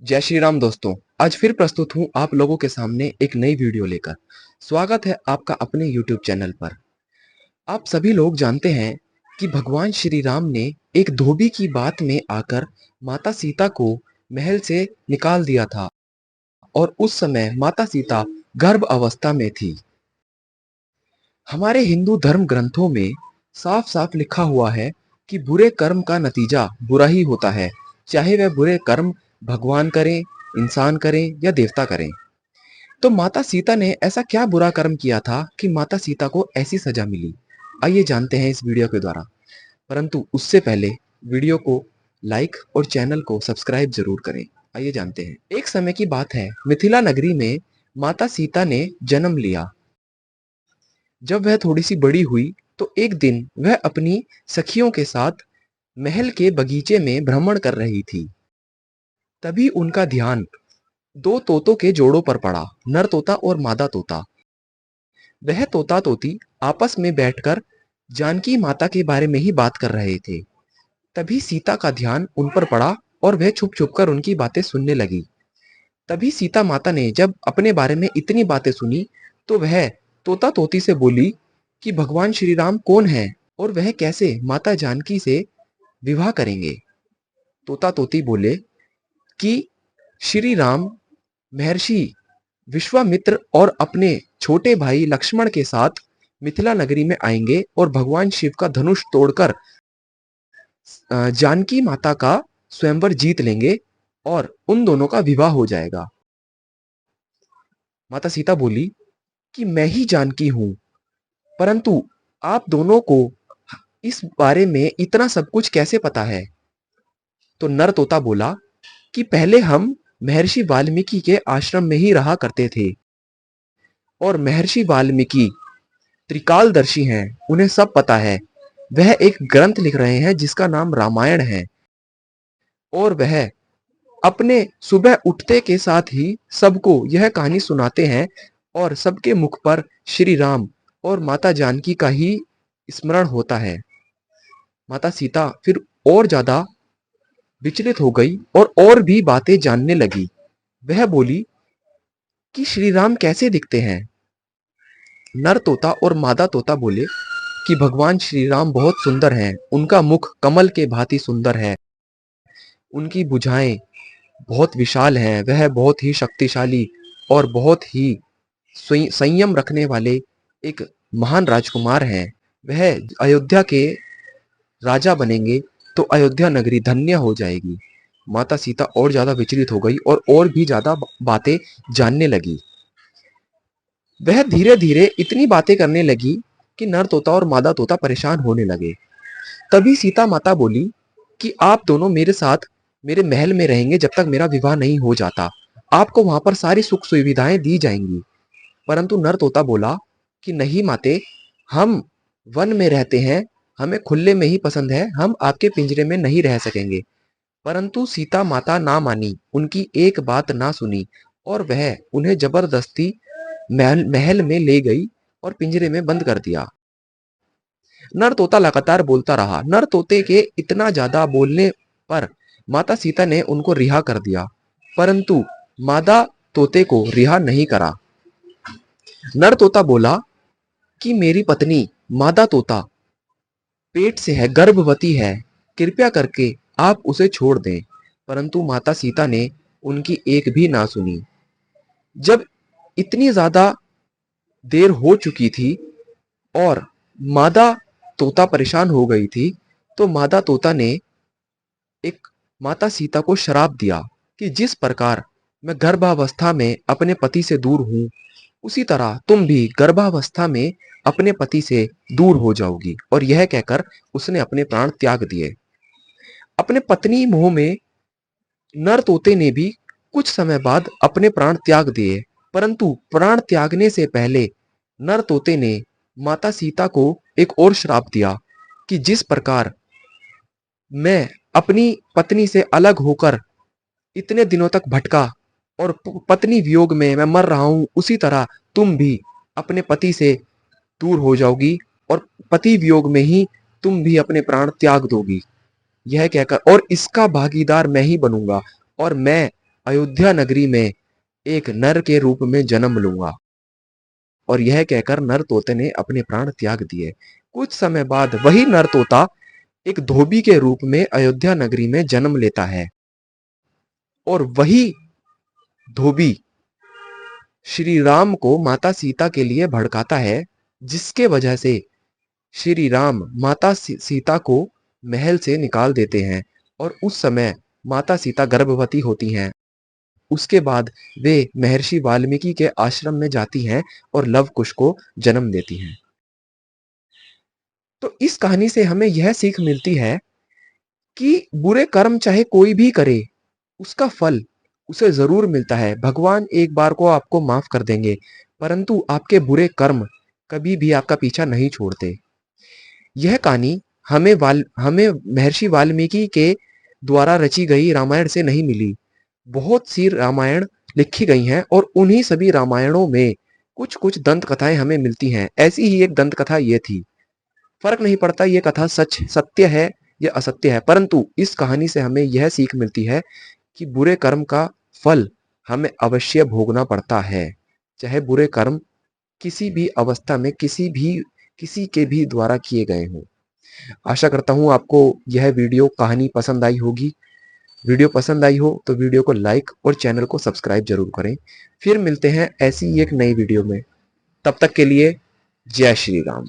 जय श्री राम दोस्तों। आज फिर प्रस्तुत हूँ आप लोगों के सामने एक नई वीडियो लेकर। स्वागत है आपका अपने YouTube चैनल पर। आप सभी लोग जानते हैं कि भगवान श्री राम ने एक धोबी की बात में आकर माता सीता को महल से निकाल दिया था और उस समय माता सीता गर्भ अवस्था में थी। हमारे हिंदू धर्म ग्रंथों में साफ साफ लिखा हुआ है कि बुरे कर्म का नतीजा बुरा ही होता है, चाहे वह बुरे कर्म भगवान करें, इंसान करें या देवता करें। तो माता सीता ने ऐसा क्या बुरा कर्म किया था कि माता सीता को ऐसी सजा मिली? आइए जानते हैं इस वीडियो के द्वारा। परंतु उससे पहले वीडियो को लाइक और चैनल को सब्सक्राइब जरूर करें। आइए जानते हैं। एक समय की बात है, मिथिला नगरी में माता सीता ने जन्म लिया। जब वह थोड़ी सी बड़ी हुई तो एक दिन वह अपनी सखियों के साथ महल के बगीचे में भ्रमण कर रही थी। तभी उनका ध्यान दो तोतों के जोड़ों पर पड़ा, नर तोता और मादा तोता। वह तोता तोती आपस में बैठकर जानकी माता के बारे में ही बात कर रहे थे। तभी सीता का ध्यान उन पर पड़ा और वह छुप छुप कर उनकी बातें सुनने लगी। तभी सीता माता ने जब अपने बारे में इतनी बातें सुनी तो वह तोता तोती से बोली कि भगवान श्री राम कौन है और वह कैसे माता जानकी से विवाह करेंगे। तोता तोती बोले कि श्री राम महर्षि विश्वामित्र और अपने छोटे भाई लक्ष्मण के साथ मिथिला नगरी में आएंगे और भगवान शिव का धनुष तोड़कर जानकी माता का स्वयंवर जीत लेंगे और उन दोनों का विवाह हो जाएगा। माता सीता बोली कि मैं ही जानकी हूं, परंतु आप दोनों को इस बारे में इतना सब कुछ कैसे पता है? तो नर तोता बोला कि पहले हम महर्षि वाल्मीकि के आश्रम में ही रहा करते थे और महर्षि वाल्मीकि त्रिकालदर्शी हैं, उन्हें सब पता है। वह एक ग्रंथ लिख रहे हैं जिसका नाम रामायण है और वह अपने सुबह उठते के साथ ही सबको यह कहानी सुनाते हैं और सबके मुख पर श्री राम और माता जानकी का ही स्मरण होता है। माता सीता फिर और ज्यादा विचलित हो गई और भी बातें जानने लगी। वह बोली कि श्री राम कैसे दिखते हैं? नर तोता और मादा तोता बोले कि भगवान श्री राम बहुत सुंदर हैं, उनका मुख कमल के भांति सुंदर है, उनकी भुजाएं बहुत विशाल हैं, वह बहुत ही शक्तिशाली और बहुत ही संयम रखने वाले एक महान राजकुमार हैं। वह अयोध्या के राजा बनेंगे तो अयोध्या नगरी धन्य हो जाएगी। माता सीता और ज्यादा विचलित हो गई और भी ज्यादा बातें जानने लगी। वह धीरे धीरे इतनी बातें करने लगी कि नर तोता और मादा तोता परेशान होने लगे। तभी सीता माता बोली कि आप दोनों मेरे साथ मेरे महल में रहेंगे जब तक मेरा विवाह नहीं हो जाता। आपको वहां पर सारी सुख सुविधाएं दी जाएंगी। परंतु नर तोता बोला कि नहीं माते, हम वन में रहते हैं, हमें खुले में ही पसंद है, हम आपके पिंजरे में नहीं रह सकेंगे। परंतु सीता माता ना मानी, उनकी एक बात ना सुनी और वह उन्हें जबरदस्ती महल में ले गई और पिंजरे में बंद कर दिया। नर तोता लगातार बोलता रहा। नर तोते के इतना ज्यादा बोलने पर माता सीता ने उनको रिहा कर दिया, परंतु मादा तोते को रिहा नहीं करा। नर तोता बोला कि मेरी पत्नी मादा तोता पेट से है, गर्भवती है, कृपया करके आप उसे छोड़ दें। परंतु माता सीता ने उनकी एक भी ना सुनी। जब इतनी ज्यादा देर हो चुकी थी और मादा तोता परेशान हो गई थी, तो मादा तोता ने एक माता सीता को श्राप दिया कि जिस प्रकार मैं गर्भावस्था में अपने पति से दूर हूं, उसी तरह तुम भी गर्भावस्था में अपने पति से दूर हो जाओगी। और यह कहकर उसने अपने प्राण त्याग दिए। अपने पत्नी मोह में नर तोते ने भी कुछ समय बाद अपने प्राण त्याग दिए। परंतु प्राण त्यागने से पहले नर तोते ने माता सीता को एक और श्राप दिया कि जिस प्रकार मैं अपनी पत्नी से अलग होकर इतने दिनों तक भटका और पत्नी वियोग में मैं मर रहा हूं, उसी तरह तुम भी अपने पति से दूर हो जाओगी और पति वियोग में ही तुम भी अपने प्राण त्याग दोगी। यह कहकर और इसका भागीदार मैं ही बनूंगा और मैं अयोध्या नगरी में एक नर के रूप में जन्म लूंगा। और यह कहकर नर तोते ने अपने प्राण त्याग दिए। कुछ समय बाद वही नर तोता एक धोबी के रूप में अयोध्या नगरी में जन्म लेता है और वही धोबी श्री राम को माता सीता के लिए भड़काता है, जिसके वजह से श्री राम माता सीता को महल से निकाल देते हैं और उस समय माता सीता गर्भवती होती हैं। उसके बाद वे महर्षि वाल्मीकि के आश्रम में जाती हैं और लव कुश को जन्म देती हैं। तो इस कहानी से हमें यह सीख मिलती है कि बुरे कर्म चाहे कोई भी करे, उसका फल उसे जरूर मिलता है। भगवान एक बार को आपको माफ कर देंगे, परंतु आपके बुरे कर्म कभी भी आपका पीछा नहीं छोड़ते। यह कहानी हमें महर्षि वाल्मीकि के द्वारा रची गई रामायण से नहीं मिली। बहुत सी रामायण लिखी गई हैं और उन्हीं सभी रामायणों में कुछ कुछ दंत कथाएं हमें मिलती हैं। ऐसी ही एक दंत कथा ये थी। फर्क नहीं पड़ता ये कथा सत्य है या असत्य है, परंतु इस कहानी से हमें यह सीख मिलती है कि बुरे कर्म का फल हमें अवश्य भोगना पड़ता है, चाहे बुरे कर्म किसी भी अवस्था में किसी के भी द्वारा किए गए हों। आशा करता हूं आपको यह वीडियो कहानी पसंद आई होगी। वीडियो पसंद आई हो तो वीडियो को लाइक और चैनल को सब्सक्राइब जरूर करें। फिर मिलते हैं ऐसी एक नई वीडियो में। तब तक के लिए जय श्री राम।